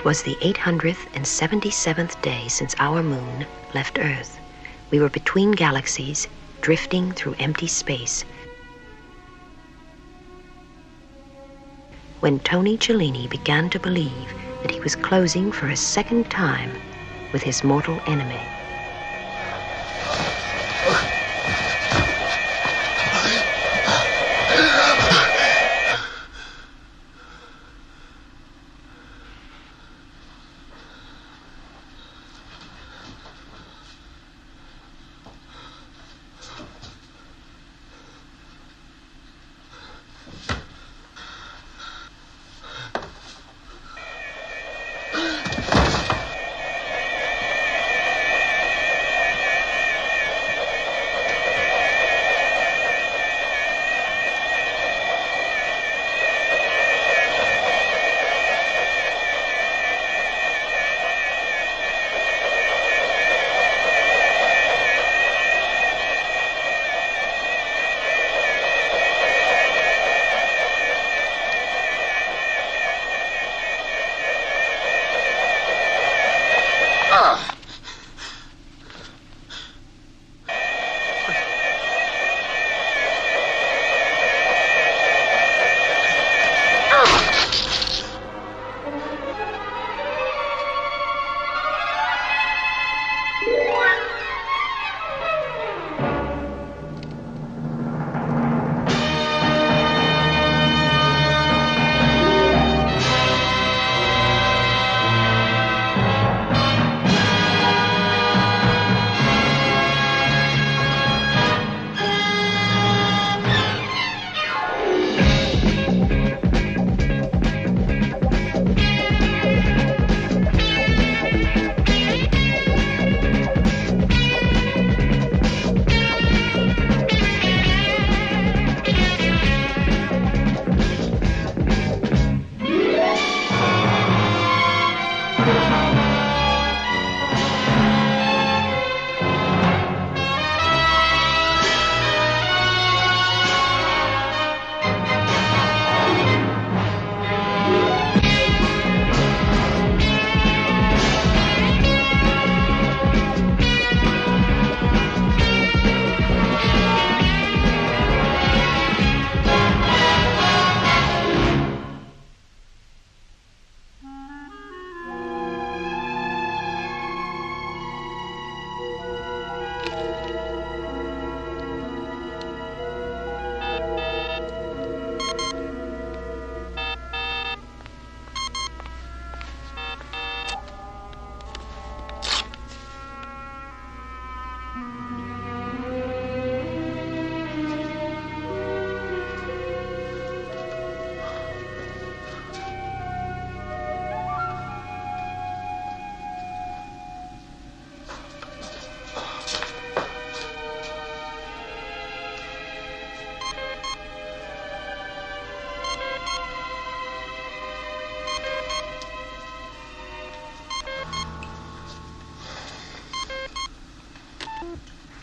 It was the 877th day since our moon left Earth. We were between galaxies, drifting through empty space, when Tony Cellini began to believe that he was closing for a second time with his mortal enemy.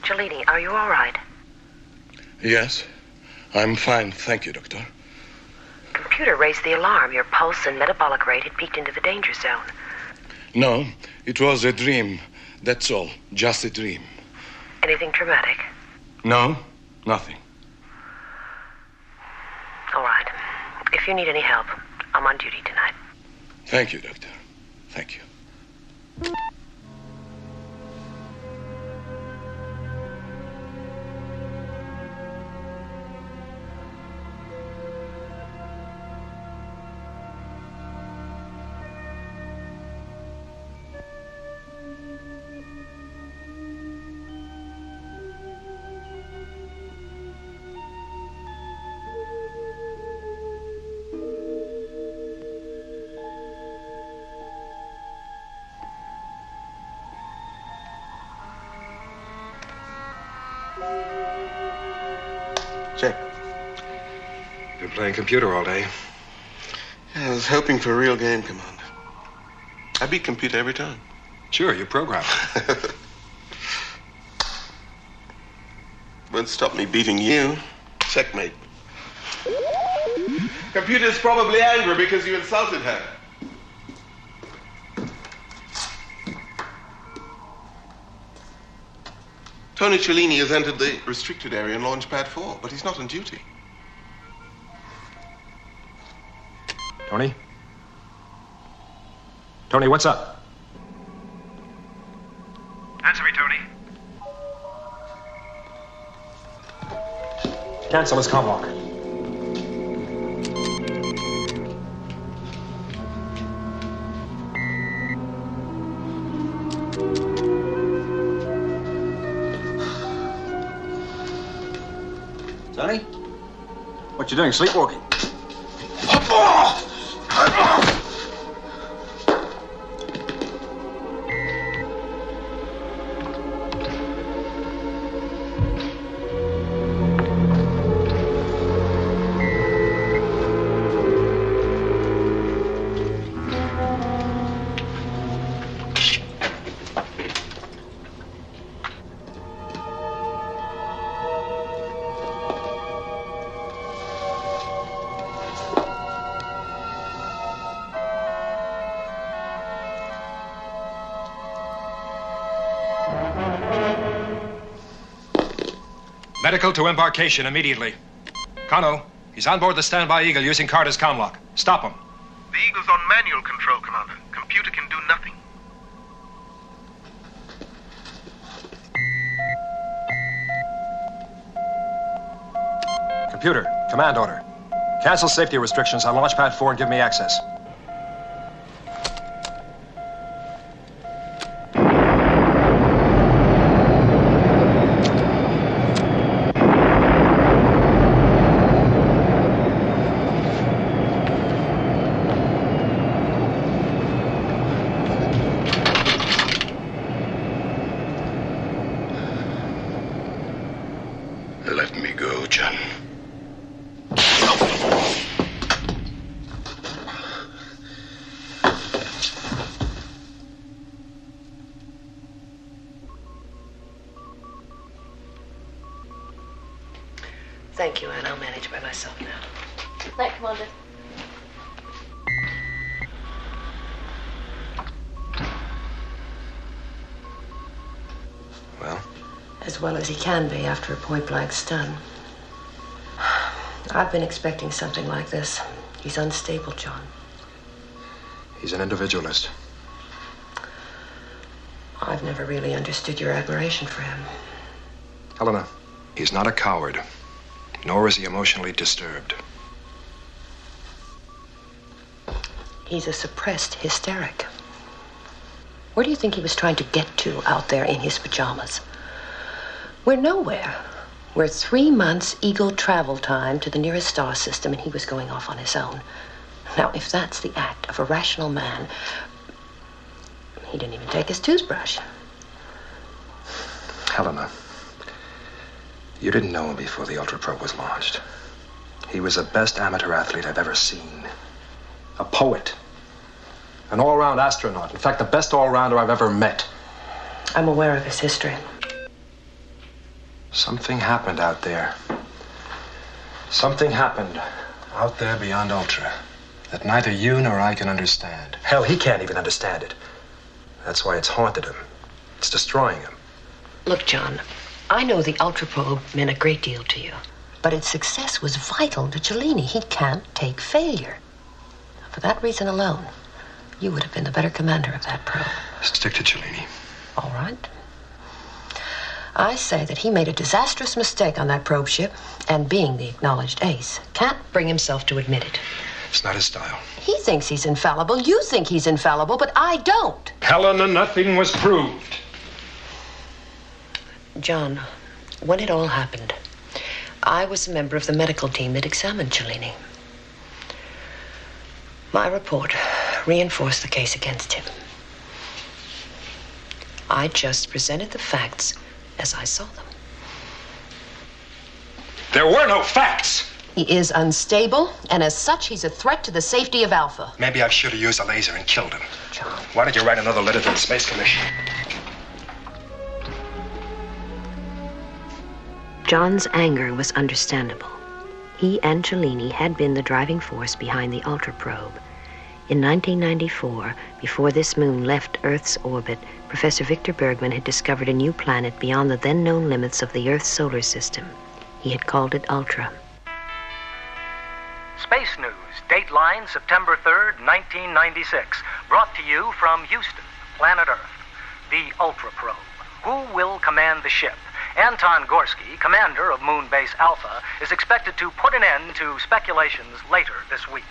Cellini, are you all right? Yes, I'm fine, thank you, Doctor. Computer raised the alarm. Your pulse and metabolic rate had peaked into the danger zone. No, it was a dream. That's all. Just a dream. Anything traumatic? No, nothing. All right. If you need any help, I'm on duty tonight. Thank you, Doctor. Thank you. Check. Been playing computer all day. Yeah, I was hoping for a real game, Commander. I beat computer every time. Sure, you're programmed. Won't stop me beating you. Checkmate. Computer's probably angry because you insulted her. Tony Cellini has entered the restricted area in Launch Pad 4, but he's not on duty. Tony? Tony, what's up? Answer me, Tony. Cancel his comm lock. Tony? What you doing, sleepwalking? Medical to embarkation immediately. Kano, he's on board the standby Eagle using Carter's comlock. Stop him. The Eagle's on manual control, Commander. Computer can do nothing. Computer, command order. Cancel safety restrictions on Launchpad 4 and give me access. Let me go, John. Thank you, Anne. I'll manage by myself now. Night, Commander. Well? As well as he can be after a point-blank stun. I've been expecting something like this. He's unstable, John. He's an individualist. I've never really understood your admiration for him. Helena, he's not a coward, nor is he emotionally disturbed. He's a suppressed hysteric. Where do you think he was trying to get to out there in his pajamas? We're nowhere. We're 3 months Eagle travel time to the nearest star system, and he was going off on his own. Now, if that's the act of a rational man, he didn't even take his toothbrush. Helena, you didn't know him before the Ultra Probe was launched. He was the best amateur athlete I've ever seen. A poet. An all-round astronaut. In fact, the best all-rounder I've ever met. I'm aware of his history. Something happened out there. Something happened out there beyond Ultra that neither you nor I can understand. Hell, he can't even understand it. That's why it's haunted him. It's destroying him. Look, John, I know the Ultra Probe meant a great deal to you, but its success was vital to Cellini. He can't take failure. For that reason alone, you would have been the better commander of that probe. Stick to Cellini. All right. I say that he made a disastrous mistake on that probe ship, and being the acknowledged ace, can't bring himself to admit it. It's not his style. He thinks he's infallible. You think he's infallible, but I don't. Helena, nothing was proved. John, when it all happened, I was a member of the medical team that examined Cellini. My report reinforced the case against him. I just presented the facts as I saw them. There were no facts! He is unstable, and as such, he's a threat to the safety of Alpha. Maybe I should have used a laser and killed him. John. Why don't you write another letter to the Space Commission? John's anger was understandable. He and Cellini had been the driving force behind the Ultra Probe. In 1994, before this moon left Earth's orbit, Professor Victor Bergman had discovered a new planet beyond the then-known limits of the Earth's solar system. He had called it Ultra. Space News, dateline September 3rd, 1996. Brought to you from Houston, planet Earth. The Ultra Probe. Who will command the ship? Anton Gorsky, commander of Moon Base Alpha, is expected to put an end to speculations later this week.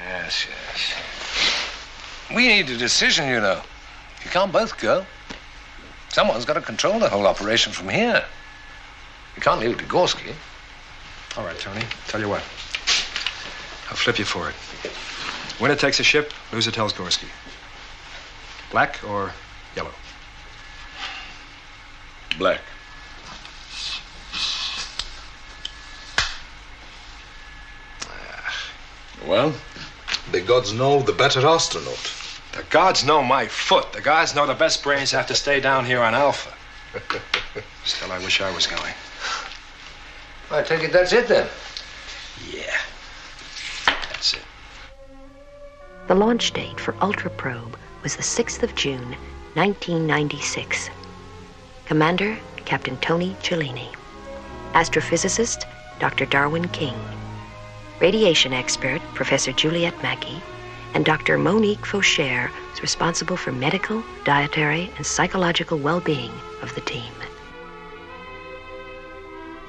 Yes. We need a decision, you know. You can't both go. Someone's got to control the whole operation from here. You can't leave it to Gorsky. All right, Tony. Tell you what. I'll flip you for it. Winner takes a ship, loser tells Gorsky. Black or yellow? Black. Well, the gods know the better astronaut. The gods know my foot. The gods know the best brains have to stay down here on Alpha. Still, I wish I was going. I take it that's it then. Yeah. That's it. The launch date for Ultra Probe was the 6th of June, 1996. Commander, Captain Tony Cellini. Astrophysicist, Dr. Darwin King. Radiation expert, Professor Juliette Mackey, and Dr. Monique Faucher is responsible for medical, dietary, and psychological well-being of the team.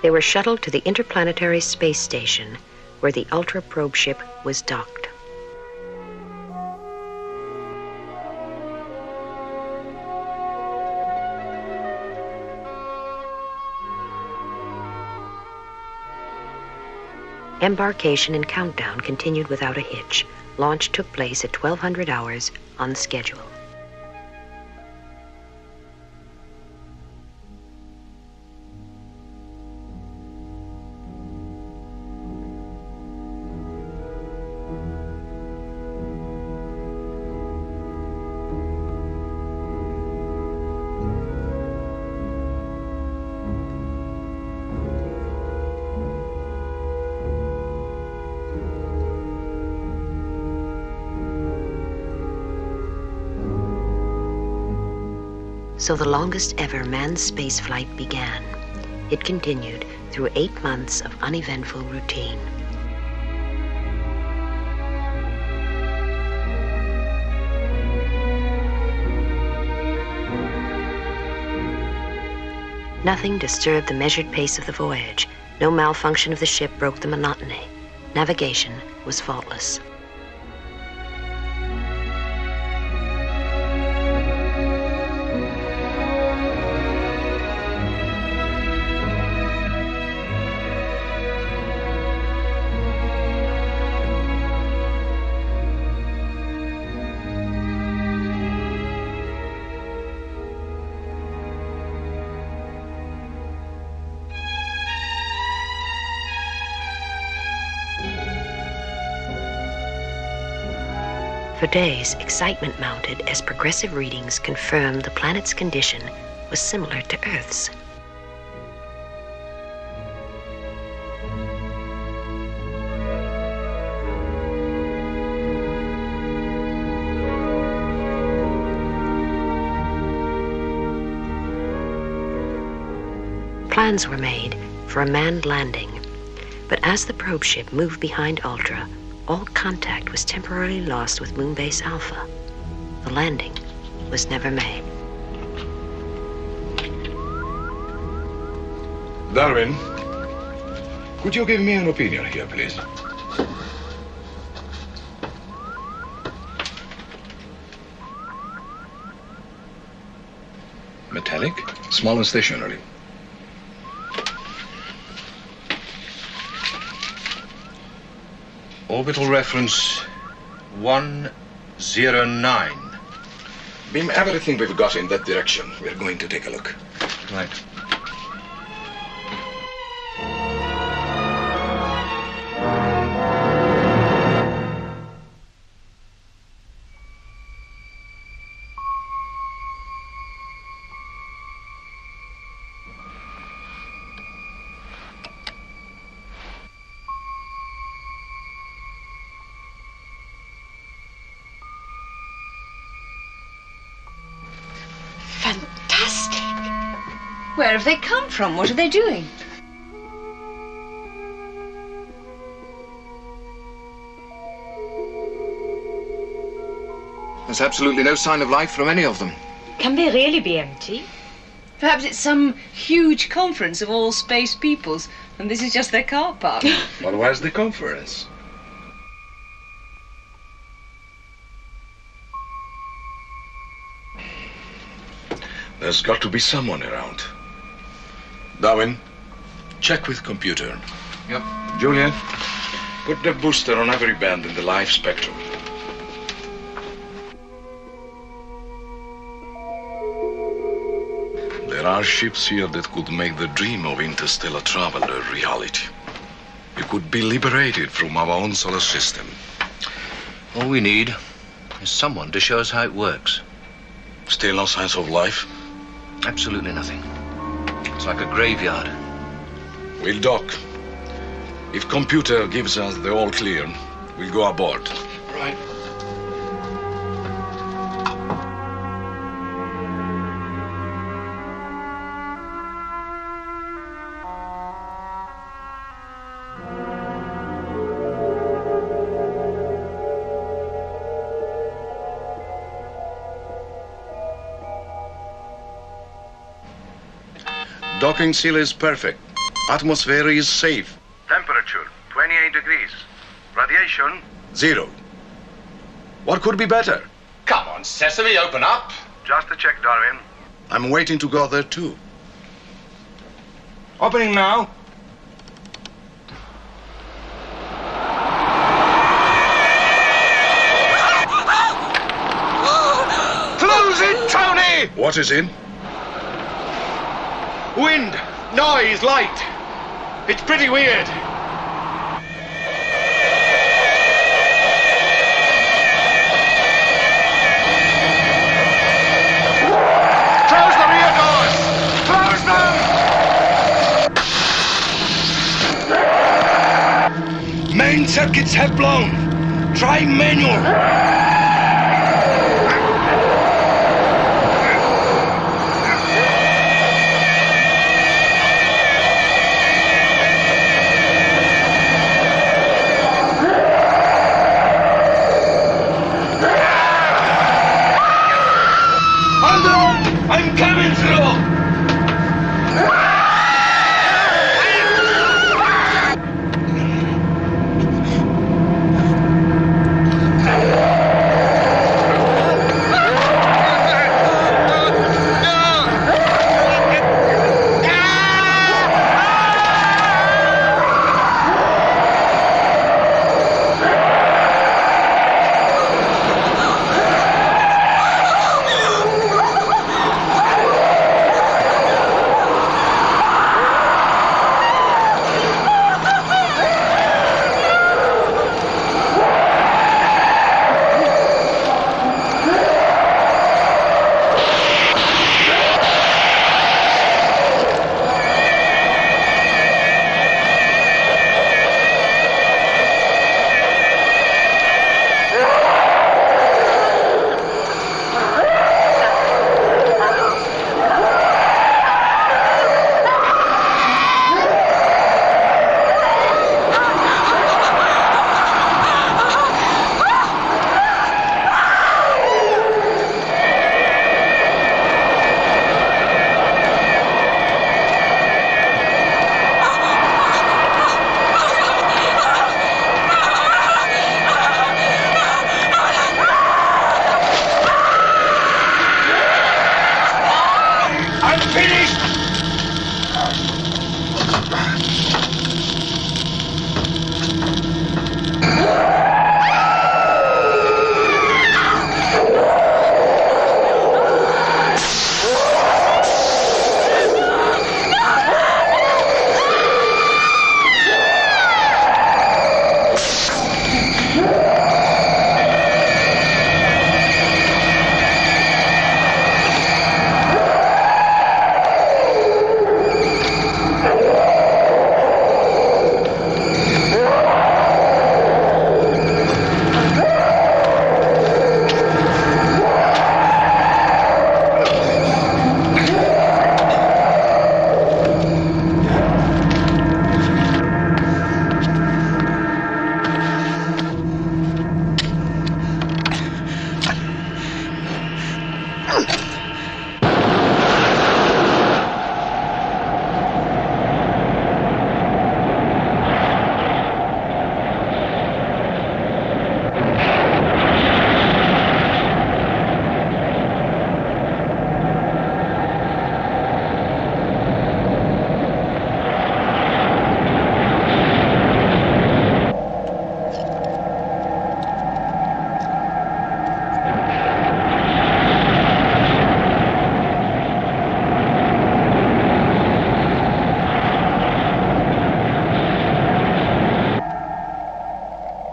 They were shuttled to the Interplanetary Space Station, where the Ultra Probe ship was docked. Embarkation and countdown continued without a hitch. Launch took place at 1200 hours on schedule. So the longest ever manned spaceflight began. It continued through 8 months of uneventful routine. Nothing disturbed the measured pace of the voyage. No malfunction of the ship broke the monotony. Navigation was faultless. For days, excitement mounted as progressive readings confirmed the planet's condition was similar to Earth's. Plans were made for a manned landing, but as the probe ship moved behind Ultra, all contact was temporarily lost with Moonbase Alpha. The landing was never made. Darwin, could you give me an opinion here, please? Metallic, small and stationary. Orbital reference 109. Beam everything we've got in that direction. We're going to take a look. Right. Where have they come from? What are they doing? There's absolutely no sign of life from any of them. Can they really be empty? Perhaps it's some huge conference of all space peoples, and this is just their car park. But where's the conference? There's got to be someone around. Darwin, check with computer. Yep. Julia, put the booster on every band in the live spectrum. There are ships here that could make the dream of interstellar travel a reality. We could be liberated from our own solar system. All we need is someone to show us how it works. Still no signs of life? Absolutely nothing. It's like a graveyard. We'll dock. If computer gives us the all clear, we'll go aboard. Right. Docking seal is perfect. Atmosphere is safe. Temperature, 28 degrees. Radiation? 0. What could be better? Come on, Sesame, open up. Just a check, Darwin. I'm waiting to go there too. Opening now. Close it, Tony! What is in? Wind, noise, light. It's pretty weird. Close the rear doors! Close them! Main circuits have blown. Try manual. I'm coming through!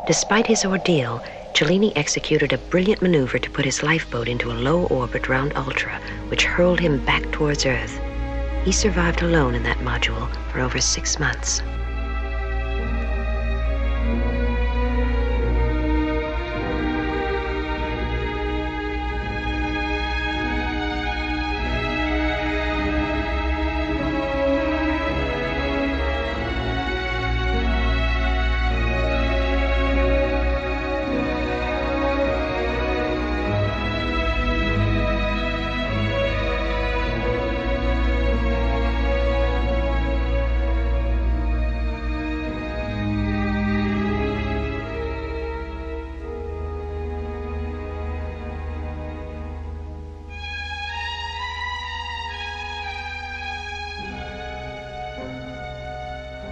Despite his ordeal, Cellini executed a brilliant maneuver to put his lifeboat into a low orbit round Ultra, which hurled him back towards Earth. He survived alone in that module for over 6 months.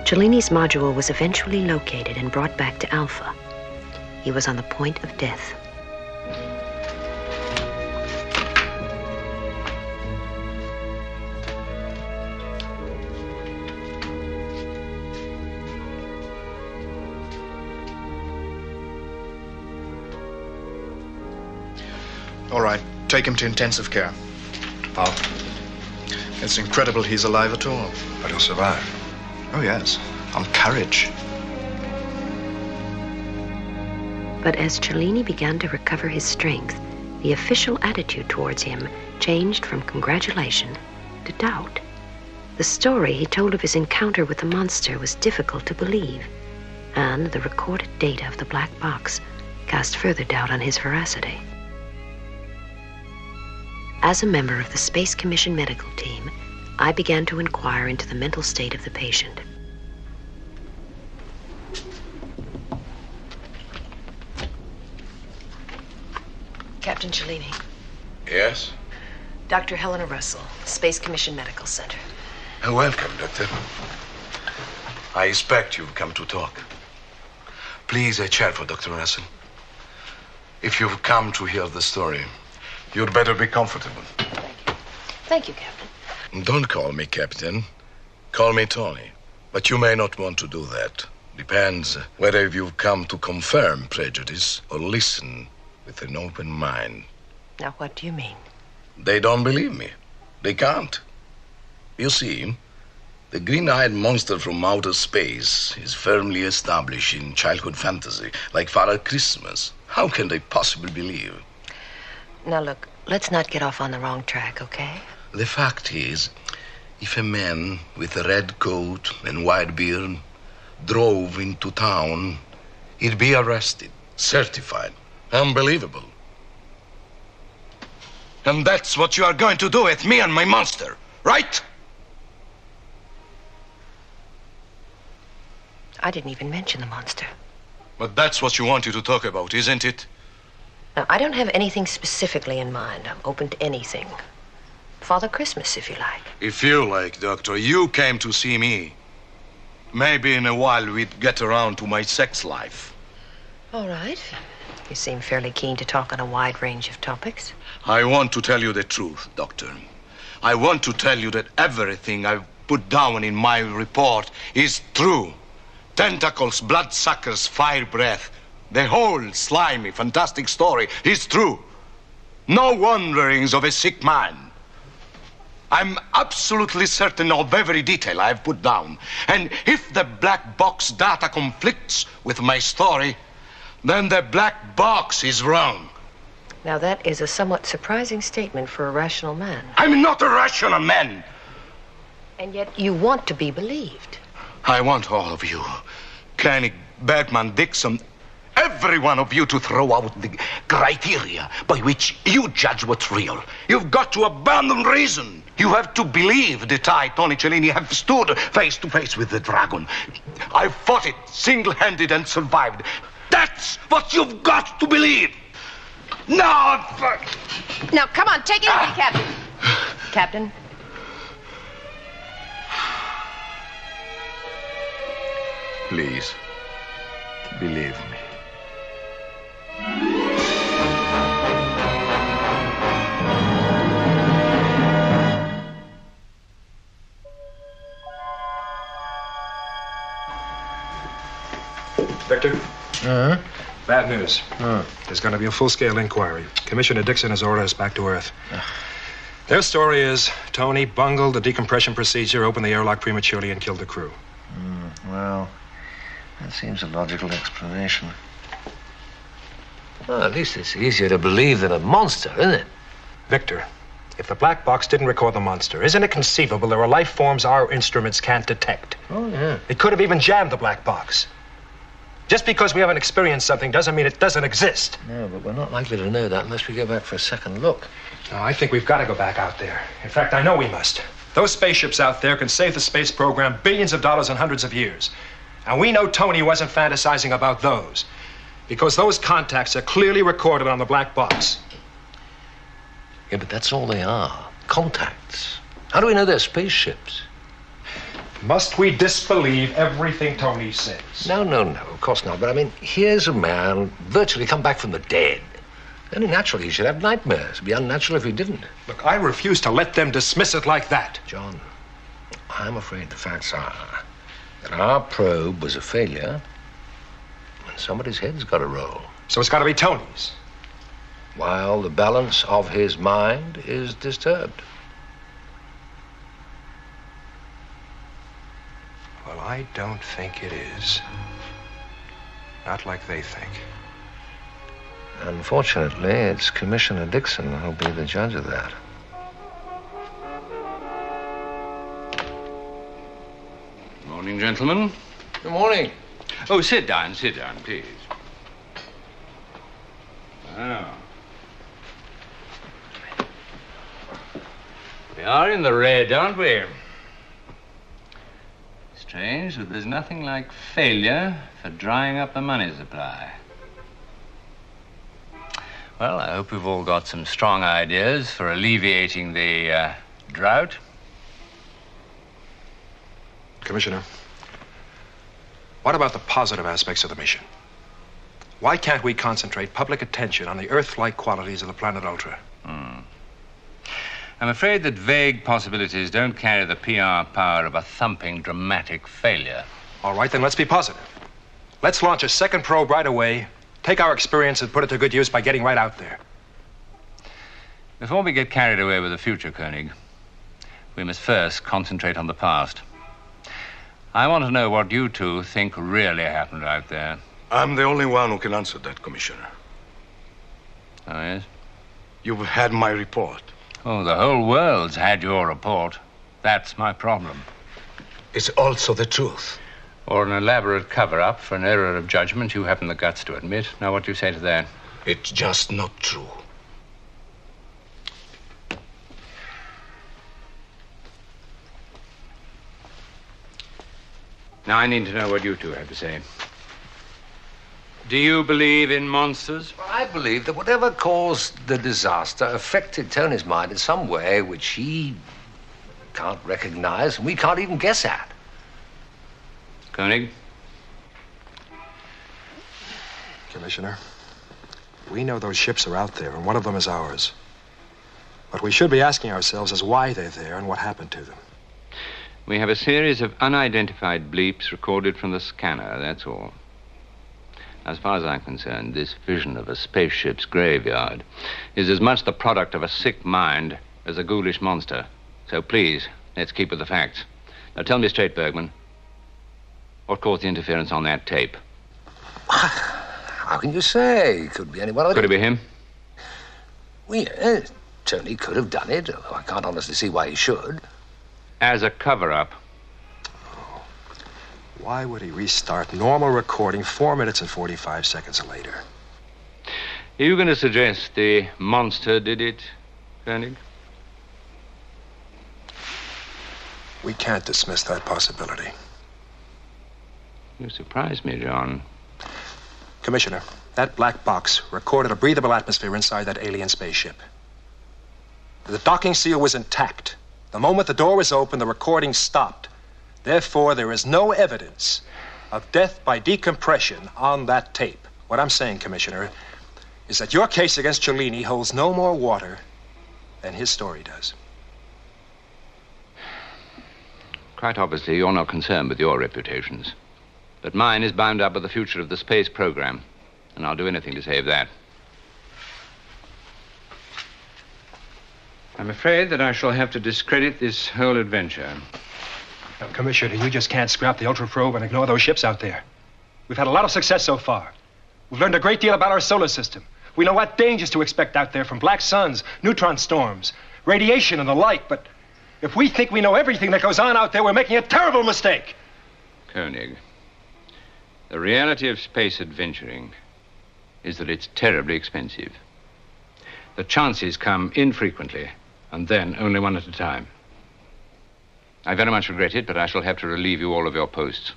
Cellini's module was eventually located and brought back to Alpha. He was on the point of death. All right, take him to intensive care. How? It's incredible he's alive at all. But he'll survive. Oh, yes, on courage. But as Cellini began to recover his strength, the official attitude towards him changed from congratulation to doubt. The story he told of his encounter with the monster was difficult to believe, and the recorded data of the black box cast further doubt on his veracity. As a member of the Space Commission medical team, I began to inquire into the mental state of the patient. Captain Cellini. Yes? Dr. Helena Russell, Space Commission Medical Center. Welcome, Doctor. I expect you've come to talk. Please, a chair for Dr. Russell. If you've come to hear the story, you'd better be comfortable. Thank you, Captain. Don't call me Captain. Call me Tony. But you may not want to do that. Depends whether you've come to confirm prejudice or listen with an open mind. Now, what do you mean? They don't believe me. They can't. You see, the green-eyed monster from outer space is firmly established in childhood fantasy, like Father Christmas. How can they possibly believe? Now, look, let's not get off on the wrong track, okay? The fact is, if a man with a red coat and white beard drove into town, he'd be arrested, certified, unbelievable. And that's what you are going to do with me and my monster, right? I didn't even mention the monster. But that's what you wanted to talk about, isn't it? Now, I don't have anything specifically in mind. I'm open to anything. Father Christmas, if you like. If you like, Doctor, you came to see me. Maybe in a while we'd get around to my sex life. All right. You seem fairly keen to talk on a wide range of topics. I want to tell you the truth, Doctor. I want to tell you that everything I've put down in my report is true. Tentacles, bloodsuckers, fire breath. The whole slimy, fantastic story is true. No wanderings of a sick mind. I'm absolutely certain of every detail I've put down. And if the black box data conflicts with my story, then the black box is wrong. Now, that is a somewhat surprising statement for a rational man. I'm not a rational man. And yet you want to be believed. I want all of you, Koenig, Bergman, Dixon, every one of you to throw out the criteria by which you judge what's real. You've got to abandon reason. You have to believe that I, Tony Cellini, have stood face to face with the dragon. I fought it single-handed and survived. That's what you've got to believe. Now, come on, take it easy, Captain. Captain? Please, believe me. Victor? Bad news. There's going to be a full-scale inquiry. Commissioner Dixon has ordered us back to Earth. Their story is Tony bungled the decompression procedure, opened the airlock prematurely, and killed the crew. Well, that seems a logical explanation. Well, at least it's easier to believe than a monster, isn't it? Victor, if the black box didn't record the monster, isn't it conceivable there are life forms our instruments can't detect? Oh, yeah. It could have even jammed the black box. Just because we haven't experienced something doesn't mean it doesn't exist. No, but we're not likely to know that unless we go back for a second look. No, I think we've got to go back out there. In fact, I know we must. Those spaceships out there can save the space program billions of dollars in hundreds of years. And we know Tony wasn't fantasizing about those, because those contacts are clearly recorded on the black box. Yeah, but that's all they are. Contacts. How do we know they're spaceships? Must we disbelieve everything Tony says? No, of course not. But I mean, here's a man virtually come back from the dead. Only naturally he should have nightmares. It'd be unnatural if he didn't. Look, I refuse to let them dismiss it like that. John, I'm afraid the facts are that our probe was a failure and somebody's head's got to roll. So it's got to be Tony's. While the balance of his mind is disturbed. Well, I don't think it is. Not like they think. Unfortunately, it's Commissioner Dixon who'll be the judge of that. Morning, gentlemen. Good morning. Oh, sit down, please. Oh. We are in the red, aren't we? Strange that there's nothing like failure for drying up the money supply. Well, I hope we've all got some strong ideas for alleviating the drought. Commissioner, what about the positive aspects of the mission? Why can't we concentrate public attention on the Earth-like qualities of the planet Ultra? I'm afraid that vague possibilities don't carry the PR power of a thumping, dramatic failure. All right, then let's be positive. Let's launch a second probe right away, take our experience and put it to good use by getting right out there. Before we get carried away with the future, Koenig, we must first concentrate on the past. I want to know what you two think really happened out there. I'm the only one who can answer that, Commissioner. Oh, yes? You've had my report. Oh, the whole world's had your report. That's my problem. It's also the truth. Or an elaborate cover-up for an error of judgment you haven't the guts to admit. Now, what do you say to that? It's just not true. Now, I need to know what you two have to say. Do you believe in monsters? Well, I believe that whatever caused the disaster affected Tony's mind in some way which he can't recognize and we can't even guess at. Koenig? Commissioner, we know those ships are out there, and one of them is ours. What we should be asking ourselves is why they're there and what happened to them. We have a series of unidentified bleeps recorded from the scanner, that's all. As far as I'm concerned, this vision of a spaceship's graveyard is as much the product of a sick mind as a ghoulish monster. So please, let's keep with the facts. Now tell me straight, Bergman, what caused the interference on that tape? How can you say? Could be anyone. Could it be him? Well, yeah, Tony could have done it, although I can't honestly see why he should. As a cover-up. Why would he restart normal recording 4 minutes and 45 seconds later? Are you going to suggest the monster did it, Koenig? We can't dismiss that possibility. You surprise me, John. Commissioner, that black box recorded a breathable atmosphere inside that alien spaceship. The docking seal was intact. The moment the door was open, the recording stopped. Therefore, there is no evidence of death by decompression on that tape. What I'm saying, Commissioner, is that your case against Cellini holds no more water than his story does. Quite obviously, you're not concerned with your reputations. But mine is bound up with the future of the space program, and I'll do anything to save that. I'm afraid that I shall have to discredit this whole adventure. Now, Commissioner, you just can't scrap the Ultra Probe and ignore those ships out there. We've had a lot of success so far. We've learned a great deal about our solar system. We know what dangers to expect out there from black suns, neutron storms, radiation, and the like, but if we think we know everything that goes on out there, we're making a terrible mistake. Koenig, the reality of space adventuring is that it's terribly expensive. The chances come infrequently, and then only one at a time. I very much regret it, but I shall have to relieve you all of your posts.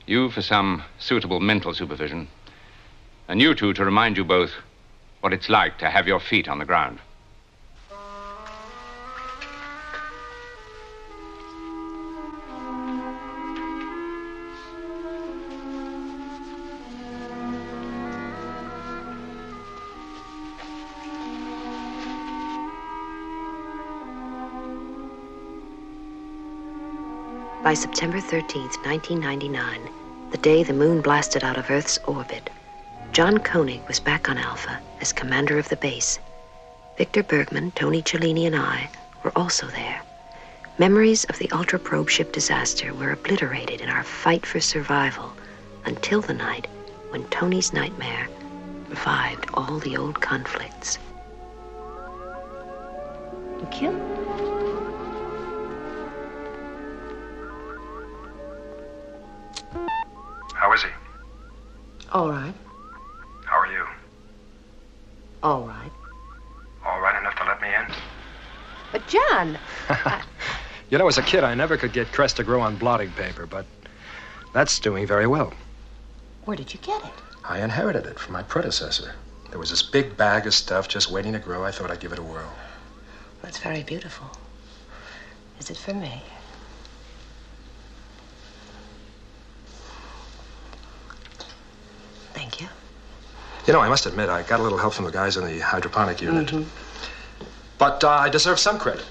You for some suitable mental supervision, and you two to remind you both what it's like to have your feet on the ground. By September 13th, 1999, the day the moon blasted out of Earth's orbit, John Koenig was back on Alpha as commander of the base. Victor Bergman, Tony Cellini, and I were also there. Memories of the Ultra Probe ship disaster were obliterated in our fight for survival until the night when Tony's nightmare revived all the old conflicts. You killed? How is he? All right. How are you? All right. All right enough to let me in? But, John... You know, as a kid, I never could get crest to grow on blotting paper, but that's doing very well. Where did you get it? I inherited it from my predecessor. There was this big bag of stuff just waiting to grow. I thought I'd give it a whirl. That's very beautiful. Is it for me? Thank you. You know, I must admit, I got a little help from the guys in the hydroponic unit. But I deserve some credit.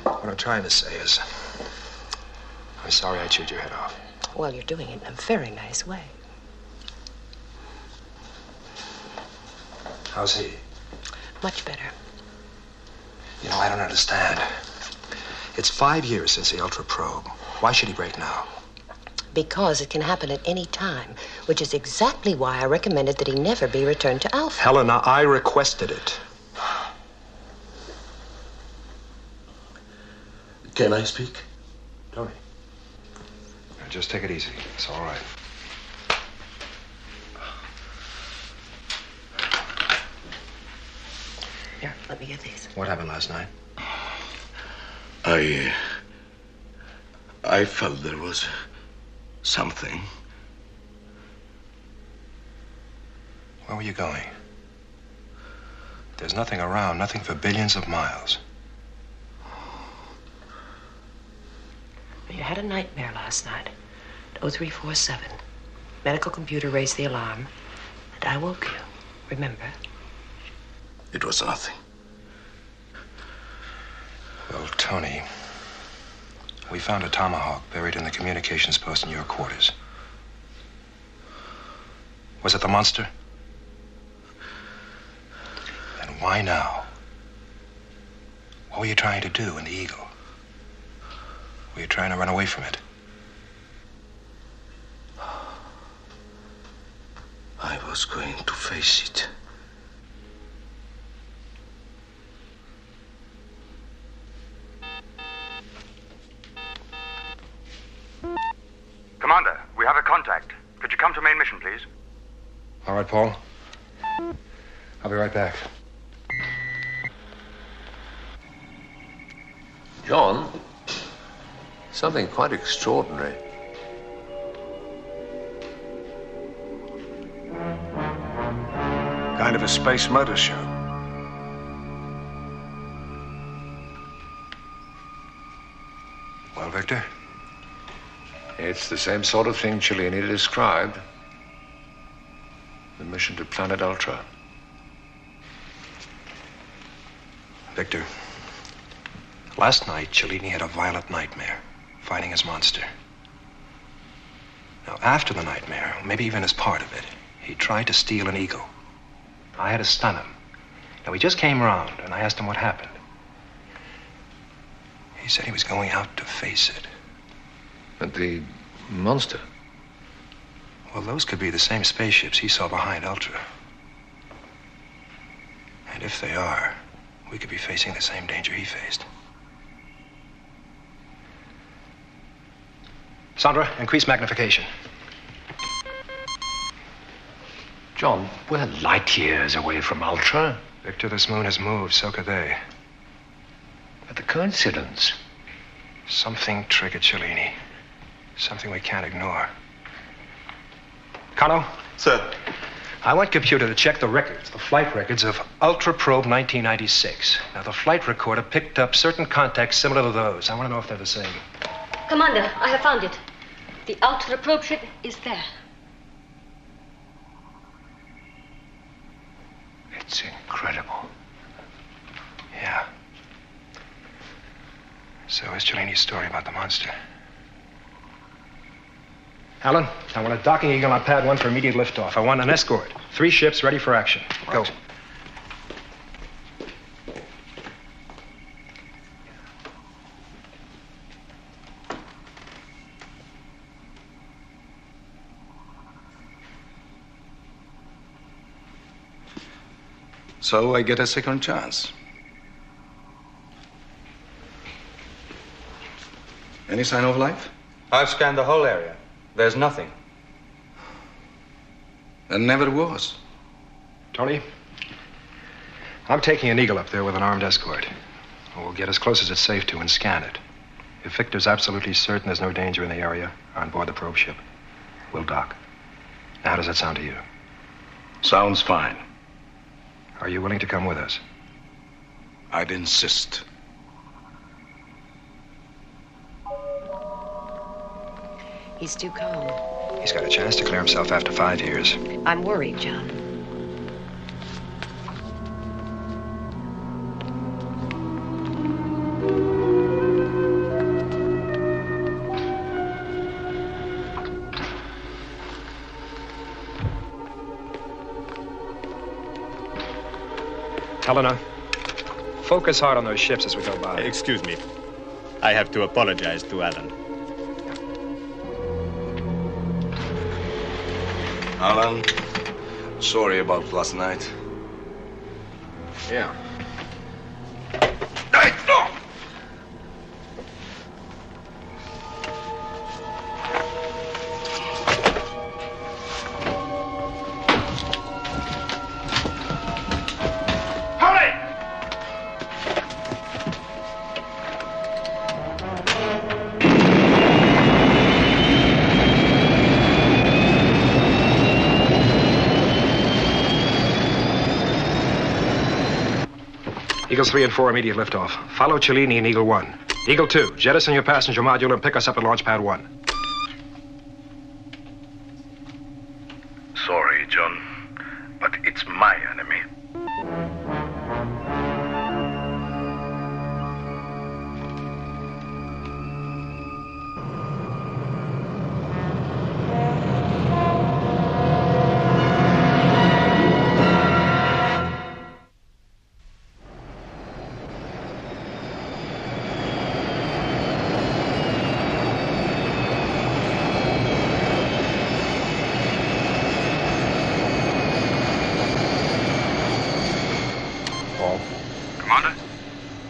What I'm trying to say is, I'm sorry I chewed your head off. Well, you're doing it in a very nice way. How's he? Much better. You know, I don't understand. It's 5 years since the Ultra Probe. Why should he break now? Because it can happen at any time, which is exactly why I recommended that he never be returned to Alpha. Helena, I requested it. Can I speak? Tony. Now, just take it easy. It's all right. Here, let me get these. What happened last night? I felt there was something. Where were you going? There's nothing around, nothing for billions of miles. You had a nightmare last night at 0347. Medical computer raised the alarm, and I woke you. Remember? It was nothing. Well, Tony, we found a tomahawk buried in the communications post in your quarters. Was it the monster? Then why now? What were you trying to do in the Eagle? Were you trying to run away from it? I was going to face it. Commander, we have a contact. Could you come to main mission, please? All right, Paul. I'll be right back. John, something quite extraordinary. Kind of a space motor show. Well, Victor? It's the same sort of thing Cellini described. The mission to planet Ultra. Victor, last night, Cellini had a violent nightmare, finding his monster. Now, after the nightmare, maybe even as part of it, he tried to steal an eagle. I had to stun him. Now, he just came round, and I asked him what happened. He said he was going out to face it. But the monster? Well, those could be the same spaceships he saw behind Ultra. And if they are, we could be facing the same danger he faced. Sandra, increase magnification. John, we're light years away from Ultra. Victor, this moon has moved, so could they. But the coincidence. Something triggered Cellini. Something we can't ignore. Cano? Sir. I want computer to check the records, the flight records of Ultra Probe 1996. Now, the flight recorder picked up certain contacts similar to those. I want to know if they're the same. Commander, I have found it. The Ultra Probe ship is there. It's incredible. Yeah. So is Cellini's story about the monster. Alan, I want a docking eagle on pad 1 for immediate liftoff. I want an escort. 3 ships ready for action. Go. So I get a second chance. Any sign of life? I've scanned the whole area. There's nothing. There never was. Tony, I'm taking an eagle up there with an armed escort. We'll get as close as it's safe to and scan it. If Victor's absolutely certain there's no danger in the area on board the probe ship, we'll dock. Now, how does that sound to you? Sounds fine. Are you willing to come with us? I'd insist. He's too calm. He's got a chance to clear himself after 5 years. I'm worried, John. Helena, focus hard on those ships as we go by. Excuse me. I have to apologize to Alan. Alan, sorry about last night. Yeah. Eagles 3 and 4, immediate liftoff. Follow Cellini in Eagle 1. Eagle 2, jettison your passenger module and pick us up at launch pad 1. Sorry, John, but it's my enemy.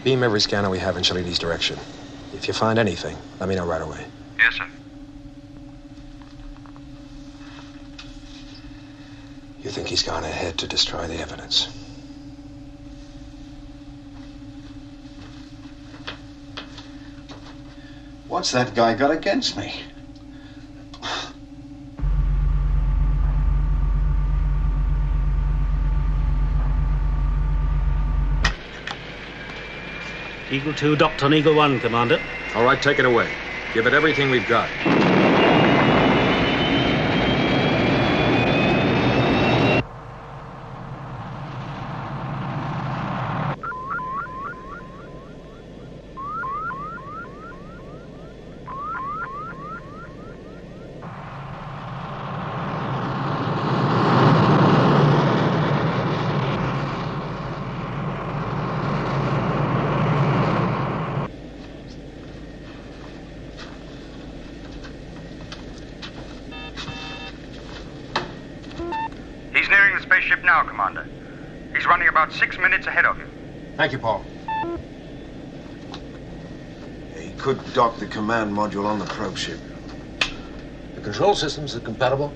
Beam every scanner we have in Cellini's direction. If you find anything, let me know right away. Yes, sir. You think he's gone ahead to destroy the evidence? What's that guy got against me? Eagle 2 docked on Eagle 1, Commander. All right, take it away. Give it everything we've got. now, Commander. He's running about 6 minutes ahead of you. Thank you, Paul. He could dock the command module on the probe ship. The control systems are compatible?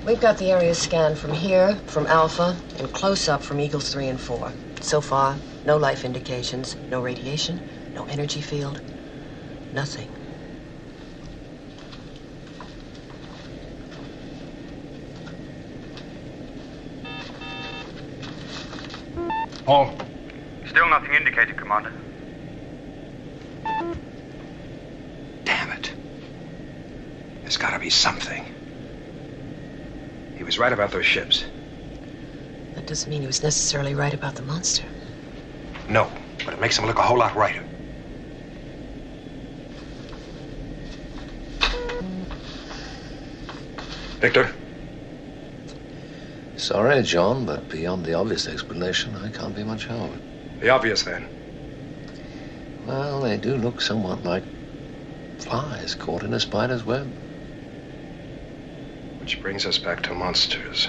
We've got the area scanned from here, from Alpha, and close-up from Eagles 3 and 4. So far, no life indications, no radiation, no energy field, nothing. Paul? Still nothing indicated, Commander. Damn it. There's got to be something. He was right about those ships. That doesn't mean he was necessarily right about the monster. No, but it makes him look a whole lot righter. Victor? Sorry, John, but beyond the obvious explanation, I can't be much help. The obvious, then. Well, they do look somewhat like flies caught in a spider's web. Which brings us back to monsters.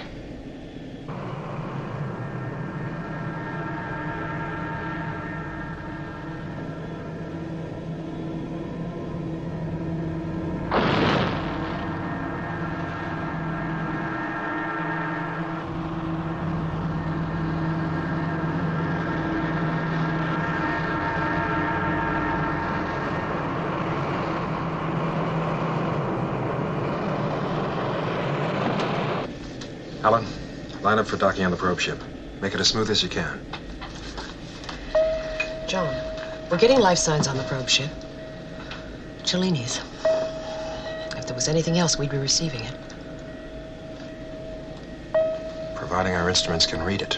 Alan, line up for docking on the probe ship. Make it as smooth as you can. John, we're getting life signs on the probe ship. Cellini's. If there was anything else, we'd be receiving it. Providing our instruments can read it.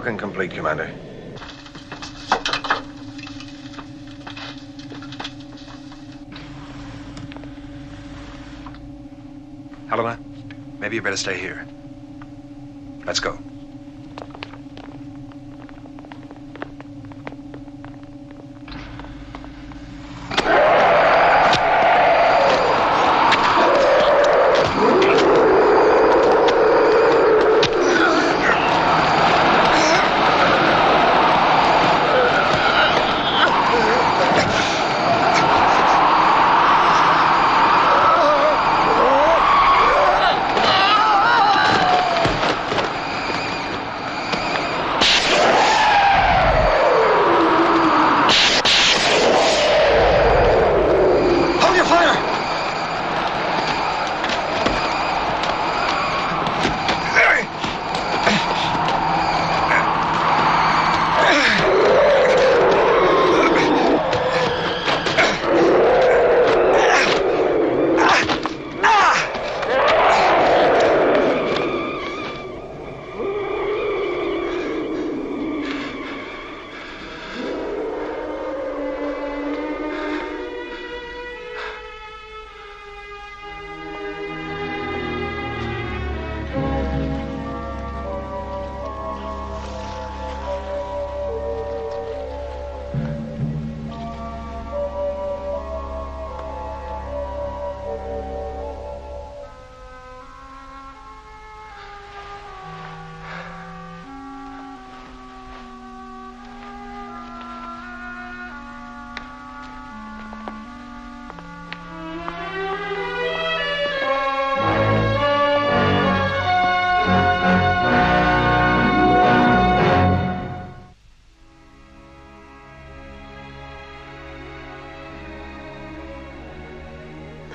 Looking complete, Commander. Helena, maybe you better stay here. Let's go.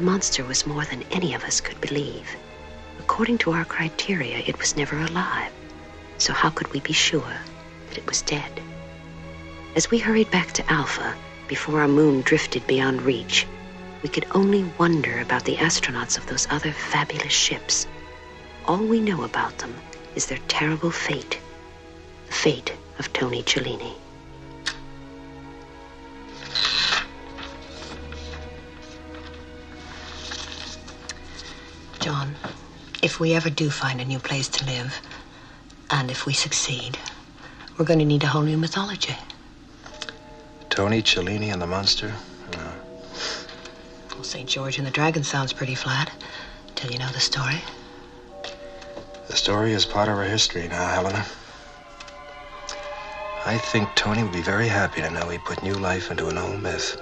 The monster was more than any of us could believe. According to our criteria, it was never alive. So how could we be sure that it was dead? As we hurried back to Alpha, before our moon drifted beyond reach, we could only wonder about the astronauts of those other fabulous ships. All we know about them is their terrible fate. The fate of Tony Cellini. John, if we ever do find a new place to live, and if we succeed, we're going to need a whole new mythology. Tony Cellini and the monster? No. Well, St. George and the Dragon sounds pretty flat, till you know the story. The story is part of our history now, Helena. I think Tony would be very happy to know he put new life into an old myth.